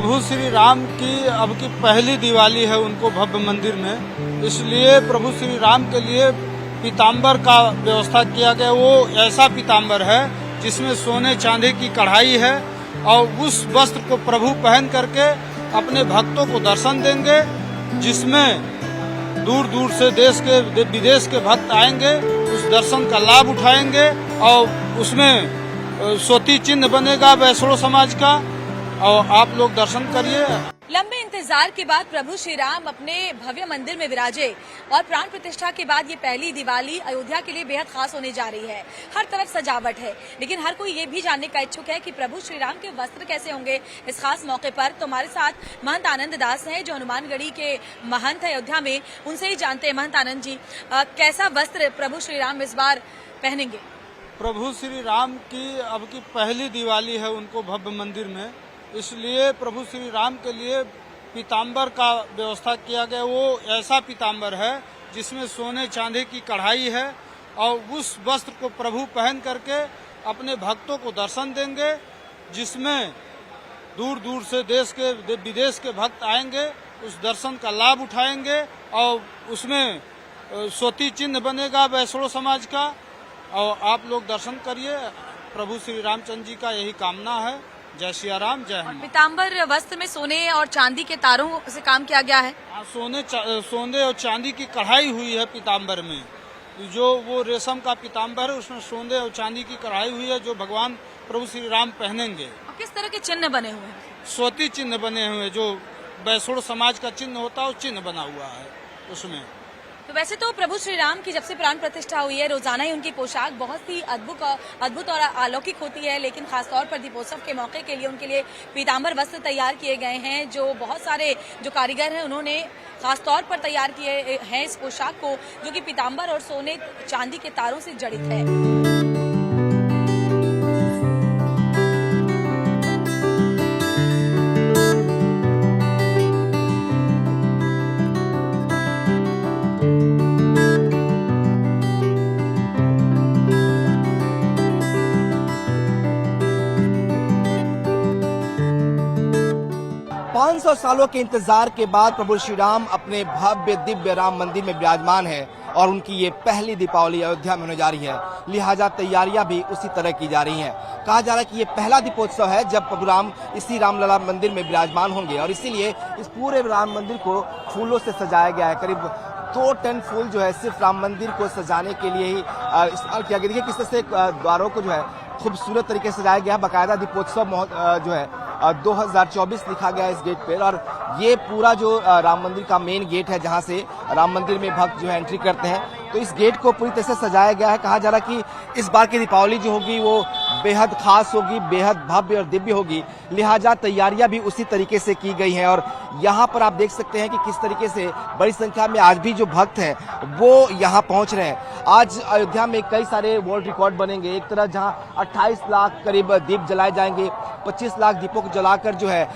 प्रभु श्री राम की अब की पहली दिवाली है उनको भव्य मंदिर में, इसलिए प्रभु श्री राम के लिए पीताम्बर का व्यवस्था किया गया। वो ऐसा पीताम्बर है जिसमें सोने चांदी की कढ़ाई है और उस वस्त्र को प्रभु पहन करके अपने भक्तों को दर्शन देंगे, जिसमें दूर दूर से देश के विदेश के भक्त आएंगे, उस दर्शन का लाभ उठाएंगे और उसमें स्वती चिन्ह बनेगा वैष्णव समाज का, और आप लोग दर्शन करिए। लंबे इंतजार के बाद प्रभु श्री राम अपने भव्य मंदिर में विराजे और प्राण प्रतिष्ठा के बाद ये पहली दिवाली अयोध्या के लिए बेहद खास होने जा रही है। हर तरफ सजावट है, लेकिन हर कोई ये भी जानने का इच्छुक है कि प्रभु श्री राम के वस्त्र कैसे होंगे इस खास मौके पर। तो हमारे साथ महंत आनंद दास हैं जो हनुमानगढ़ी के महंत है अयोध्या में, उनसे ही जानते हैं। महंत आनंद जी, कैसा वस्त्र प्रभु श्री राम इस बार पहनेंगे? प्रभु श्री राम की अब की पहली दिवाली है उनको भव्य मंदिर में, इसलिए प्रभु श्री राम के लिए पीताम्बर का व्यवस्था किया गया। वो ऐसा पीताम्बर है जिसमें सोने चांदी की कढ़ाई है और उस वस्त्र को प्रभु पहन करके अपने भक्तों को दर्शन देंगे, जिसमें दूर दूर से देश के विदेश के भक्त आएंगे, उस दर्शन का लाभ उठाएंगे और उसमें स्वती चिन्ह बनेगा वैष्णव समाज का, और आप लोग दर्शन करिए। प्रभु श्री रामचंद्र जी का यही कामना है। जय सिया राम, जय हनुमान। पीताम्बर वस्त्र में सोने और चांदी के तारों से काम किया गया है। सोने और चांदी की कढ़ाई हुई है पीताम्बर में। जो वो रेशम का पीताम्बर है उसमें सोने और चांदी की कढ़ाई हुई है, जो भगवान प्रभु श्री राम पहनेंगे। और किस तरह के चिन्ह बने हुए हैं? स्वती चिन्ह बने हुए, जो वैष्णव समाज का चिन्ह होता है वो चिन्ह बना हुआ है उसमें। तो वैसे तो प्रभु श्री राम की जब से प्राण प्रतिष्ठा हुई है, रोजाना ही उनकी पोशाक बहुत ही अद्भुत और अलौकिक होती है, लेकिन खासतौर पर दीपोत्सव के मौके के लिए उनके लिए पीताम्बर वस्त्र तैयार किए गए हैं, जो बहुत सारे जो कारीगर हैं उन्होंने खासतौर पर तैयार किए हैं इस पोशाक को, जो कि पीताम्बर और सोने चांदी के तारों से जड़ित है। 500 सालों के इंतजार के बाद प्रभु श्री राम अपने भव्य दिव्य राम मंदिर में विराजमान है और उनकी ये पहली दीपावली अयोध्या में होने जा रही है। लिहाजा तैयारियां भी उसी तरह की जा रही हैं। कहा जा रहा है कि ये पहला दीपोत्सव है जब प्रभु राम इसी रामलला मंदिर में विराजमान होंगे और इसीलिए इस पूरे राम मंदिर को फूलों से सजाया गया है। करीब 2 टन फूल जो है सिर्फ राम मंदिर को सजाने के लिए ही इस्तेमाल किया गया। देखिए किस तरह से द्वारों को जो है खूबसूरत तरीके से सजाया गया। बाकायदा दीपोत्सव जो है 2024 लिखा गया है इस गेट पे, और ये पूरा जो राम मंदिर का मेन गेट है जहां से राम मंदिर में भक्त जो है एंट्री करते हैं, तो इस गेट को पूरी तरह से सजाया गया है। कहा जा रहा है कि इस बार की दीपावली जो होगी वो बेहद खास होगी, बेहद भव्य और दिव्य होगी। लिहाजा तैयारियां भी उसी तरीके से की गई हैं और यहाँ पर आप देख सकते हैं कि किस तरीके से बड़ी संख्या में आज भी जो भक्त हैं वो यहाँ पहुँच रहे हैं। आज अयोध्या में कई सारे वर्ल्ड रिकॉर्ड बनेंगे। एक तरह जहाँ 28 लाख करीब दीप जलाए जाएंगे, 25 लाख दीपों को जलाकर जो है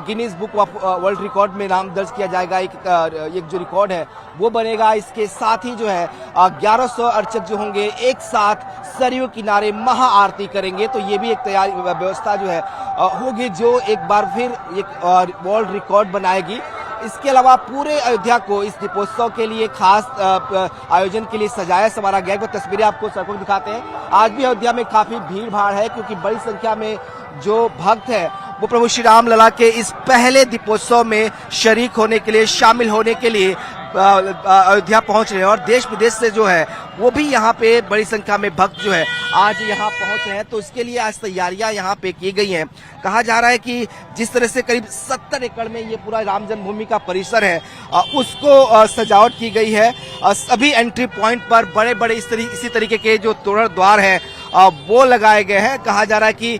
Guinness book of world record में नाम दर्ज किया जाएगा। एक जो रिकॉर्ड है वो बनेगा। इसके साथ ही जो है 1100 अर्चक जो होंगे एक साथ सरयू किनारे महा आरती करेंगे। तो ये भी एक तैयारी व्यवस्था जो है होगी जो एक बार फिर एक वर्ल्ड रिकॉर्ड बनाएगी। इसके अलावा पूरे अयोध्या को इस दीपोत्सव के लिए खास आयोजन के लिए सजाया संवारा गया। वो तस्वीरें आपको सड़कों दिखाते हैं। आज भी अयोध्या में काफी भीड़ भाड़ है क्योंकि बड़ी संख्या में जो भक्त हैं वो प्रभु श्री राम लला के इस पहले दीपोत्सव में शरीक होने के लिए, शामिल होने के लिए अयोध्या पहुंच रहे हैं और देश विदेश से जो है वो भी यहाँ पे बड़ी संख्या में भक्त जो है आज यहाँ पहुंच रहे हैं। तो इसके लिए आज तैयारियां यहाँ पे की गई हैं। कहा जा रहा है कि जिस तरह से करीब 70 एकड़ में ये पूरा राम जन्मभूमि का परिसर है उसको सजावट की गई है। सभी एंट्री पॉइंट पर बड़े बड़े इसी तरीके के जो तोरण द्वार है वो लगाए गए हैं। कहा जा रहा है कि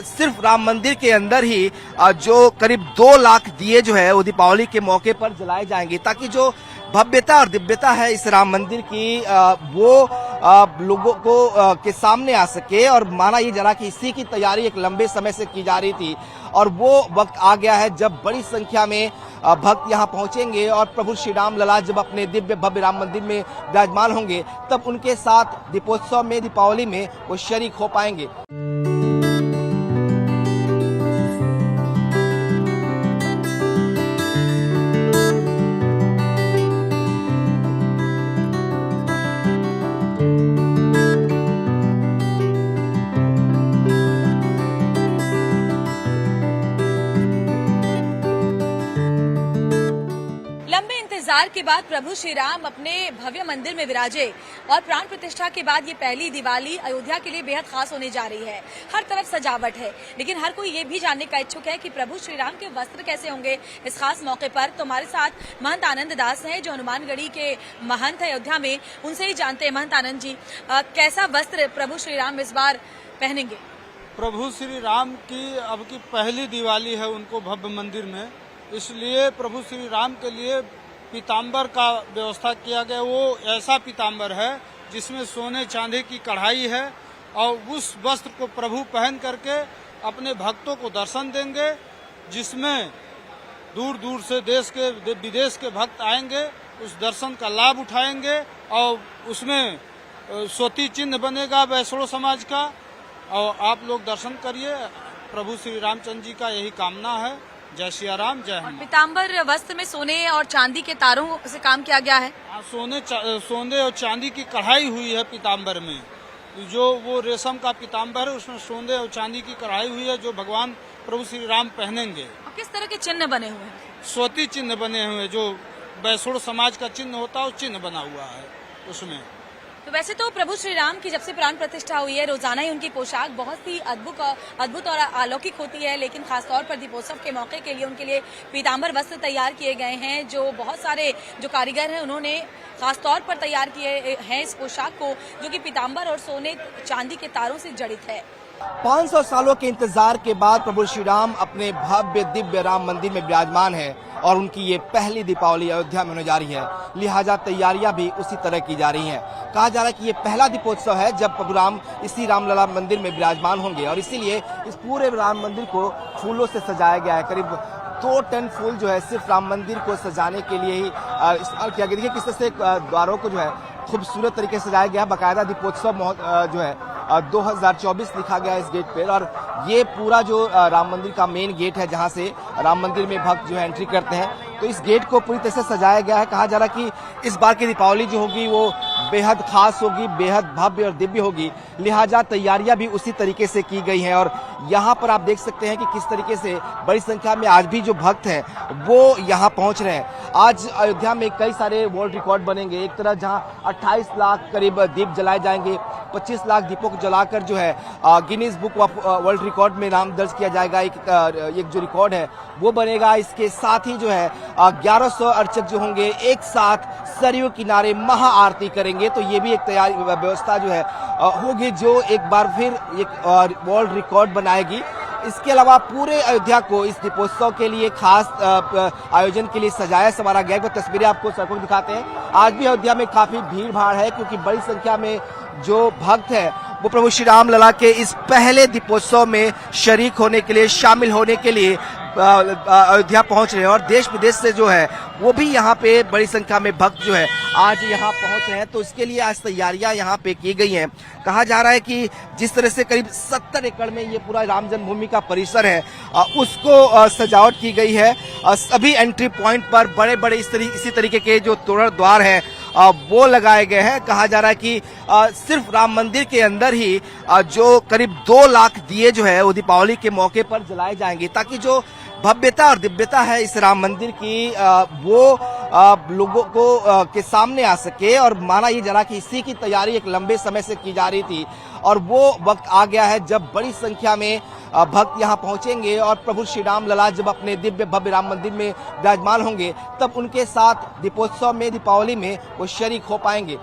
सिर्फ राम मंदिर के अंदर ही जो करीब 2 लाख दिए जो है वो दीपावली के मौके पर जलाए जाएंगे, ताकि जो भव्यता और दिव्यता है इस राम मंदिर की वो लोगों को के सामने आ सके। और माना ये जरा कि इसी की तैयारी एक लंबे समय से की जा रही थी और वो वक्त आ गया है जब बड़ी संख्या में भक्त यहाँ पहुंचेंगे और प्रभु श्री राम लला जब अपने दिव्य भव्य राम मंदिर में विराजमान होंगे तब उनके साथ दीपोत्सव में, दीपावली में वो शरीक हो पाएंगे। इंतजार के बाद प्रभु श्री राम अपने भव्य मंदिर में विराजे और प्राण प्रतिष्ठा के बाद ये पहली दिवाली अयोध्या के लिए बेहद खास होने जा रही है। हर तरफ सजावट है, लेकिन हर कोई ये भी जानने का इच्छुक है कि प्रभु श्री राम के वस्त्र कैसे होंगे इस खास मौके पर। तो हमारे साथ महंत आनंद दास हैं जो हनुमानगढ़ी के महंत है अयोध्या में, उनसे ही जानते हैं। महंत आनंद जी, कैसा वस्त्र प्रभु श्री राम इस बार पहनेंगे? प्रभु श्री राम की अब की पहली दिवाली है उनको भव्य मंदिर में, इसलिए प्रभु श्री राम के लिए पीताम्बर का व्यवस्था किया गया। वो ऐसा पीताम्बर है जिसमें सोने चांदी की कढ़ाई है और उस वस्त्र को प्रभु पहन करके अपने भक्तों को दर्शन देंगे, जिसमें दूर दूर से देश के विदेश के भक्त आएंगे, उस दर्शन का लाभ उठाएंगे और उसमें स्वती चिन्ह बनेगा वैष्णव समाज का। और आप लोग दर्शन करिए, प्रभु श्री रामचंद्र जी का यही कामना है। जय सिया राम, जय हनुमान। पीताम्बर वस्त्र में सोने और चांदी के तारों से काम किया गया है। सोने और चांदी की कढ़ाई हुई है पीताम्बर में। जो वो रेशम का पीताम्बर है उसमें सोने और चांदी की कढ़ाई हुई है, जो भगवान प्रभु श्री राम पहनेंगे। और किस तरह के चिन्ह बने हुए हैं? स्वती चिन्ह बने हुए, जो वैष्णव समाज का चिन्ह होता है वो चिन्ह बना हुआ है उसमें। तो वैसे तो प्रभु श्री राम की जब से प्राण प्रतिष्ठा हुई है, रोजाना ही उनकी पोशाक बहुत ही अद्भुत और अलौकिक होती है, लेकिन खासतौर पर दीपोत्सव के मौके के लिए उनके लिए पीताम्बर वस्त्र तैयार किए गए हैं। जो बहुत सारे जो कारीगर हैं उन्होंने खासतौर पर तैयार किए हैं इस पोशाक को, जो कि पीताम्बर और सोने चांदी के तारों से जड़ित है। 500 सालों के इंतजार के बाद प्रभु श्री राम अपने भव्य दिव्य राम मंदिर में विराजमान है और उनकी ये पहली दीपावली अयोध्या में होने जा रही है। लिहाजा तैयारियां भी उसी तरह की जा रही हैं। कहा जा रहा है कि ये पहला दीपोत्सव है जब प्रभु राम इसी रामलला मंदिर में विराजमान होंगे और इसीलिए इस पूरे राम मंदिर को फूलों से सजाया गया है। करीब 2 टन फूल जो है सिर्फ राम मंदिर को सजाने के लिए ही इस्तेमाल किया गया। देखिए किस तरह से द्वारों को जो है खूबसूरत तरीके से सजाया गया। बाकायदा दीपोत्सव जो है 2024 लिखा गया है इस गेट पे। और ये पूरा जो राम मंदिर का मेन गेट है जहां से राम मंदिर में भक्त जो है एंट्री करते हैं, तो इस गेट को पूरी तरह से सजाया गया है। कहा जा रहा है कि इस बार की दीपावली जो होगी वो बेहद खास होगी, बेहद भव्य और दिव्य होगी। लिहाजा तैयारियां भी उसी तरीके से की गई हैं और यहाँ पर आप देख सकते हैं कि किस तरीके से बड़ी संख्या में आज भी जो भक्त हैं वो यहाँ पहुंच रहे हैं। आज अयोध्या में कई सारे वर्ल्ड रिकॉर्ड बनेंगे। एक तरह जहाँ 28 लाख करीब दीप जलाए जाएंगे, 25 लाख दीपों को जलाकर जो है Guinness book of world record में नाम दर्ज किया जाएगा। एक जो रिकॉर्ड है वो बनेगा। इसके साथ ही जो है 1100 अर्चक जो होंगे एक साथ सरयू किनारे महा आरती करेंगे। तो ये भी एक तैयारी व्यवस्था जो है होगी जो एक बार फिर एक वर्ल्ड रिकॉर्ड बनाएगी। इसके अलावा पूरे अयोध्या को इस दीपोत्सव के लिए खास आयोजन के लिए सजाया संवारा गया। वो तस्वीरें आपको सड़कों दिखाते हैं। आज भी अयोध्या में काफी भीड़ भाड़ है क्योंकि बड़ी संख्या में जो भक्त है वो प्रभु श्री राम लला के इस पहले दीपोत्सव में शरीक होने के लिए, शामिल होने के लिए अयोध्या पहुंच रहे हैं और देश विदेश से जो है वो भी यहाँ पे बड़ी संख्या में भक्त जो है आज यहाँ पहुंच रहे हैं। तो इसके लिए आज तैयारियां यहाँ पे की गई हैं। कहा जा रहा है कि जिस तरह से करीब 70 एकड़ में ये पूरा राम जन्मभूमि का परिसर है उसको सजावट की गई है। सभी एंट्री पॉइंट पर बड़े बड़े इसी तरीके के जो तोरण द्वार है वो लगाए गए हैं। कहा जा रहा है कि सिर्फ राम मंदिर के अंदर ही जो करीब 2 लाख दिए जो है वो दीपावली के मौके पर जलाए जाएंगे, ताकि जो भव्यता और दिव्यता है इस राम मंदिर की वो लोगों को के सामने आ सके। और माना ये जरा कि इसी की तैयारी एक लंबे समय से की जा रही थी और वो वक्त आ गया है जब बड़ी संख्या में भक्त यहाँ पहुंचेंगे और प्रभु श्री राम लला जब अपने दिव्य भव्य राम मंदिर में विराजमान होंगे तब उनके साथ दीपोत्सव में, दीपावली में वो शरीक हो पाएंगे।